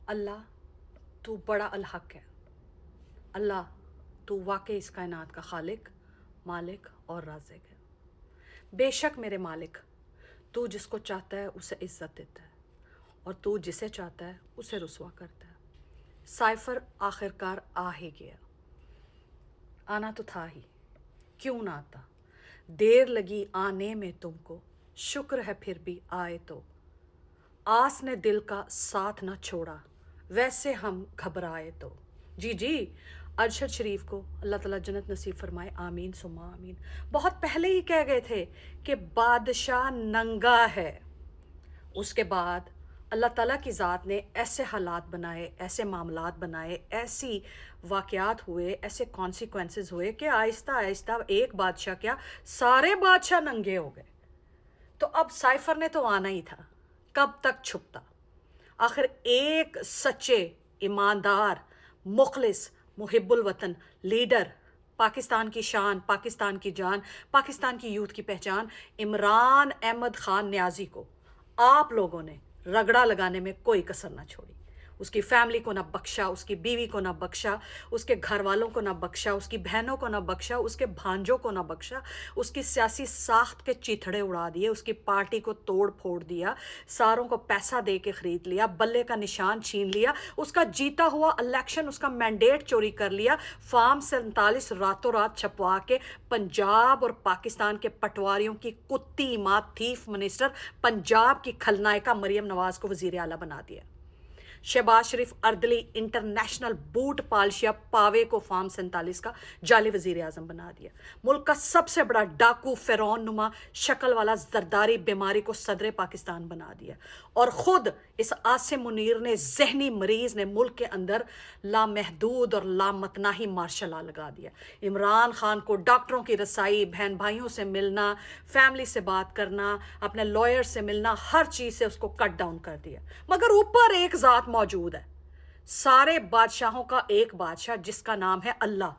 अल्लाह तू बड़ा अलहक है। अल्लाह तू वाकई इस कायनात का खालिक, मालिक और राज़िक है। बेशक मेरे मालिक, तू जिसको चाहता है उसे इज़्ज़त देता है और तू जिसे चाहता है उसे रुसवा करता है। साइफ़र आखिरकार आ ही गया। आना तो था ही, क्यों ना आता। देर लगी आने में तुमको, शुक्र है फिर भी आए तो। आस ने दिल का साथ ना छोड़ा, वैसे हम घबराए तो। जी जी, अरशद शरीफ को अल्लाह ताला जन्नत नसीब फरमाए, आमीन सुम्मा आमीन। बहुत पहले ही कह गए थे कि बादशाह नंगा है। उसके बाद अल्लाह ताला की ज़ात ने ऐसे हालात बनाए, ऐसे मामलात बनाए, ऐसी वाक़यात हुए, ऐसे कॉन्सिक्वेंसेस हुए कि आहिस्ता आहिस्ता एक बादशाह क्या, सारे बादशाह नंगे हो गए। तो अब साइफर ने तो आना ही था, कब तक छुपता। आखिर एक सच्चे, ईमानदार, मुखलिस, मुहिब्बुल वतन लीडर, पाकिस्तान की शान, पाकिस्तान की जान, पाकिस्तान की यूथ की पहचान इमरान अहमद खान न्याजी को आप लोगों ने रगड़ा लगाने में कोई कसर ना छोड़ी। उसकी फैमिली को ना बख्शा, उसकी बीवी को ना बख्शा, उसके घर वालों को ना बख्शा, उसकी बहनों को ना बख्शा, उसके भांजों को ना बख्शा। उसकी सियासी साख्त के चीथड़े उड़ा दिए, उसकी पार्टी को तोड़ फोड़ दिया, सारों को पैसा दे के ख़रीद लिया, बल्ले का निशान छीन लिया, उसका जीता हुआ इलेक्शन, उसका मैंडेट चोरी कर लिया, फार्म 47 रातों रात छपवा के पंजाब और पाकिस्तान के पटवारियों की कुत्ती माँ थीफ मिनिस्टर, पंजाब की खलनायिका मरियम नवाज़ को वज़ीर आला बना दिया। शहबाज शरीफ अर्दली इंटरनेशनल बूट पालशिया पावे को फार्म 47 का जाली वजीर आजम बना दिया। मुल्क का सबसे बड़ा डाकू फिरौन नुमा शक्ल वाला जरदारी बीमारी को सदर पाकिस्तान बना दिया। और ख़ुद इस आसिम मुनीर ने, जहनी मरीज़ ने, मुल्क के अंदर लामहदूद और लामतनाही मार्शल लॉ लगा दिया। इमरान खान को डॉक्टरों की रसाई, बहन भाइयों से मिलना, फैमिली से बात करना, अपने लॉयर से मिलना, हर चीज़ से उसको कट डाउन कर दिया। मगर ऊपर एक ज़ात मौजूद है, सारे बादशाहों का एक बादशाह जिसका नाम है अल्लाह।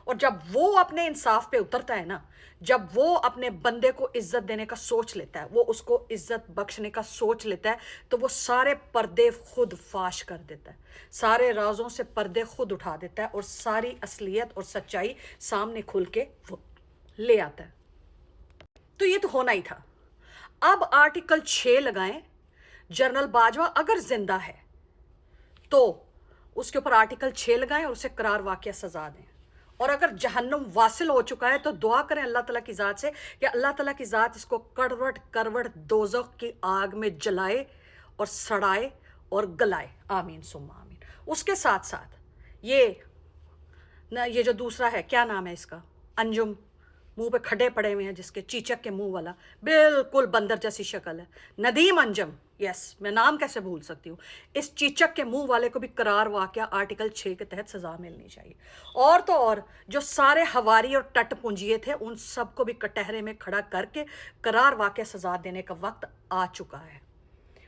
और जब वो अपने इंसाफ पे उतरता है ना, जब वो अपने बंदे को इज्जत देने का सोच लेता है, वो उसको इज्जत बख्शने का सोच लेता है, तो वो सारे पर्दे खुद फाश कर देता है, सारे राजों से पर्दे खुद उठा देता है और सारी असलियत और सच्चाई सामने खुल के वो ले आता है। तो ये तो होना ही था। अब आर्टिकल 6 लगाएं, जनरल बाजवा अगर जिंदा है तो उसके ऊपर आर्टिकल 6 लगाएं और उसे करार वाक़या सजा दें। और अगर जहन्नुम वासिल हो चुका है तो दुआ करें अल्लाह ताला की ज़ात से कि अल्लाह ताला की ज़ात इसको करवट करवट दोज़ख की आग में जलाए और सड़ाए और गलाए, आमीन सुम्मा आमीन। उसके साथ साथ ये जो दूसरा है, क्या नाम है इसका, अंजुम, मुंह पे खड्डे पड़े हुए हैं जिसके, चीचक के मुंह वाला, बिल्कुल बंदर जैसी शक्ल है, नदीम अंजम, यस, मैं नाम कैसे भूल सकती हूँ। इस चीचक के मुंह वाले को भी करार वाक़या आर्टिकल 6 के तहत सज़ा मिलनी चाहिए। और तो और जो सारे हवारी और टट पूंजिए थे उन सबको भी कटहरे में खड़ा करके करार वाक़या सज़ा देने का वक्त आ चुका है।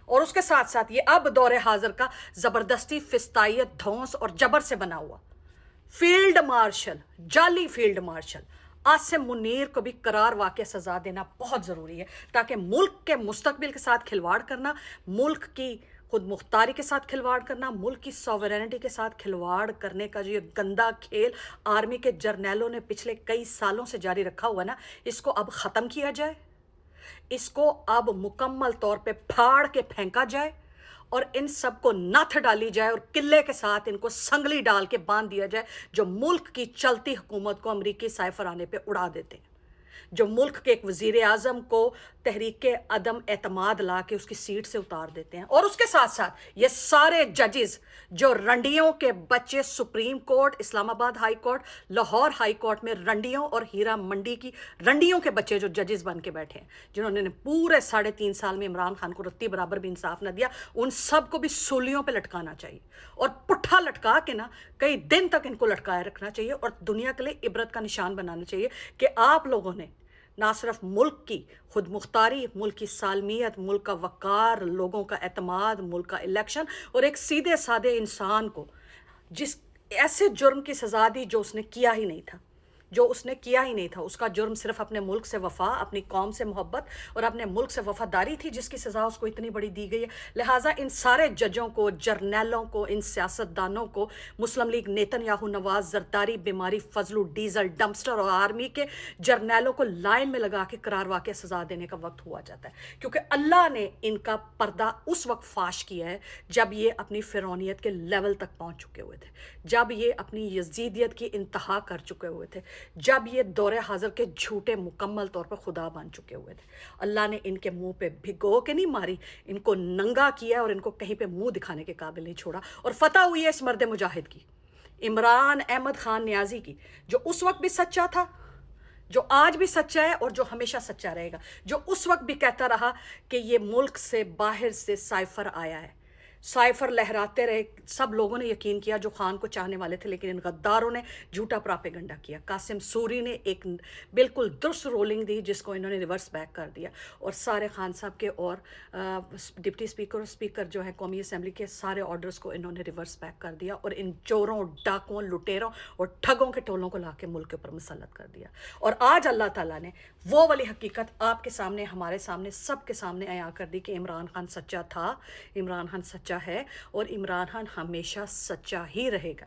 और उसके साथ साथ ये अब दौरे हाजिर का ज़बरदस्ती, फिस्तायत, धौंस और जबर से बना हुआ फील्ड मार्शल, जाली फील्ड मार्शल आसिम मुनीर को भी करार वाक़या सज़ा देना बहुत ज़रूरी है, ताकि मुल्क के मुस्तकबिल के साथ खिलवाड़ करना, मुल्क की खुद मुख्तारी के साथ खिलवाड़ करना, मुल्क की सॉवरेनिटी के साथ खिलवाड़ करने का जो ये गंदा खेल आर्मी के जर्नैलों ने पिछले कई सालों से जारी रखा हुआ ना, इसको अब ख़त्म किया जाए, इसको अब मुकम्मल तौर पे फाड़ के फेंका जाए और इन सबको नथ डाली जाए और किले के साथ इनको संगली डाल के बांध दिया जाए, जो मुल्क की चलती हुकूमत को अमरीकी साइफर आने पे उड़ा देते हैं, जो मुल्क के एक वज़ीर आज़म को तहरीक अदम एतमाद ला के उसकी सीट से उतार देते हैं। और उसके साथ साथ ये सारे जजेस जो रंडियों के बच्चे, supreme court, Islamabad high court, Lahore high court में रंडियों और हीरा मंडी की रंडियों के बच्चे जो जजेस बन के बैठे हैं, जिन्होंने पूरे 3.5 साल में इमरान खान को रत्ती बराबर भी इंसाफ न दिया, उन सब को भी सूलियों पर लटकाना चाहिए और पुट्ठा लटका के ना कई दिन तक इनको लटकाए रखना चाहिए और दुनिया के लिए इबरत का निशान बनाना चाहिए कि आप लोगों ने ना सिर्फ मुल्क की खुद मुख्तारी, मुल्क की सालमियत, मुल्क का वक़ार, लोगों का एतमाद, मुल्क का इलेक्शन और एक सीधे साधे इंसान को जिस ऐसे जुर्म की सज़ा दी जो उसने किया ही नहीं था, جو اس نے کیا ہی نہیں تھا. اس کا جرم صرف اپنے ملک سے وفا, اپنی قوم سے محبت اور اپنے ملک سے وفاداری تھی, جس کی سزا اس کو اتنی بڑی دی گئی ہے. لہٰذا ان سارے ججوں کو, جرنیلوں کو, ان سیاستدانوں کو, مسلم لیگ نیتن یاہو, نواز, زرداری, بیماری, فضلو, ڈیزل, ڈمپسٹر اور آرمی کے جرنیلوں کو لائن میں لگا کے قرار واقع سزا دینے کا وقت ہوا جاتا ہے, کیونکہ اللہ نے ان کا پردہ اس وقت فاش کیا ہے جب یہ اپنی فرعونیت کے لیول تک پہنچ چکے ہوئے تھے, جب یہ اپنی یزیدیت کی انتہا کر چکے ہوئے تھے, جب یہ دور حاضر کے جھوٹے مکمل طور پر خدا بن چکے ہوئے تھے. اللہ نے ان کے منہ پہ بھگو کے نہیں ماری, ان کو ننگا کیا اور ان کو کہیں پہ منہ دکھانے کے قابل نہیں چھوڑا. اور فتح ہوئی ہے اس مرد مجاہد کی, عمران احمد خان نیازی کی, جو اس وقت بھی سچا تھا, جو آج بھی سچا ہے اور جو ہمیشہ سچا رہے گا, جو اس وقت بھی کہتا رہا کہ یہ ملک سے باہر سے سائفر آیا ہے. سائفر لہراتے رہے, سب لوگوں نے یقین کیا جو خان کو چاہنے والے تھے, لیکن ان غداروں نے جھوٹا پراپیگنڈا کیا. قاسم سوری نے ایک بالکل درست رولنگ دی جس کو انہوں نے ریورس بیک کر دیا, اور سارے خان صاحب کے اور ڈپٹی اسپیکر اور اسپیکر جو ہیں قومی اسمبلی کے سارے آرڈرز کو انہوں نے ریورس بیک کر دیا, اور ان چوروں, ڈاکوؤں, لٹیروں اور ٹھگوں کے ٹولوں کو لا کے ملک کے اوپر مسلط کر دیا. اور آج اللہ تعالیٰ نے وہ والی حقیقت آپ کے سامنے, ہمارے سامنے, سب کے سامنے عیاں کر دی کہ عمران خان سچا تھا, عمران خان سچا ہے, اور عمران خان ہمیشہ سچا ہی رہے گا.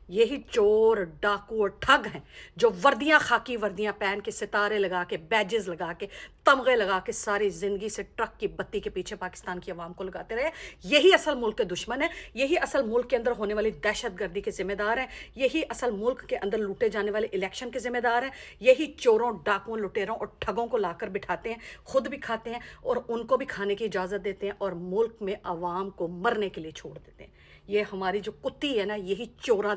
یہی چور, ڈاکو اور ٹھگ ہیں جو وردیاں, خاکی وردیاں پہن کے, ستارے لگا کے, بیجز لگا کے, تمغے لگا کے ساری زندگی سے ٹرک کی بتی کے پیچھے پاکستان کی عوام کو لگاتے رہے. یہی اصل ملک کے دشمن ہیں, یہی اصل ملک کے اندر ہونے والی دہشت گردی کے ذمہ دار ہیں, یہی اصل ملک کے اندر لوٹے جانے والے الیکشن کے ذمہ دار ہیں. یہی چوروں, ڈاکوؤں, لٹیروں اور ٹھگوں کو لا کر بٹھاتے ہیں, خود بھی کھاتے ہیں اور ان کو بھی کھانے کی اجازت دیتے ہیں, اور ملک میں عوام کو مرنے کے لیے چھوڑ دیتے ہیں. یہ ہماری جو کتی ہے نا, یہی چورا